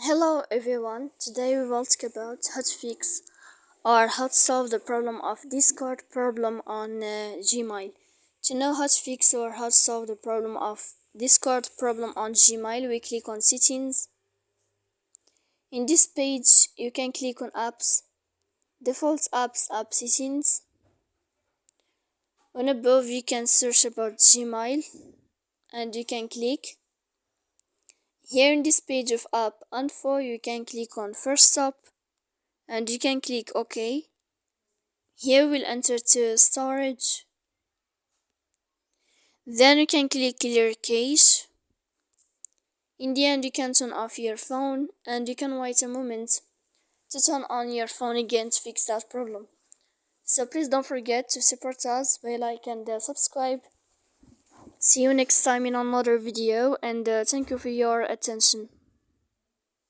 Hello everyone, today we will talk about how to fix or how to solve the problem of Discord problem on Gmail. To know how to fix or how to solve the problem of Discord problem on Gmail, we click on settings. In this page, you can click on apps, default apps, app settings. On above, you can search about Gmail and you can click. Here in this page of app info, you can click on first stop and you can click OK. Here we'll enter to storage. Then you can click clear cache. In the end, you can turn off your phone and you can wait a moment to turn on your phone again to fix that problem. So please don't forget to support us by like and subscribe. See you next time in another video and thank you for your attention.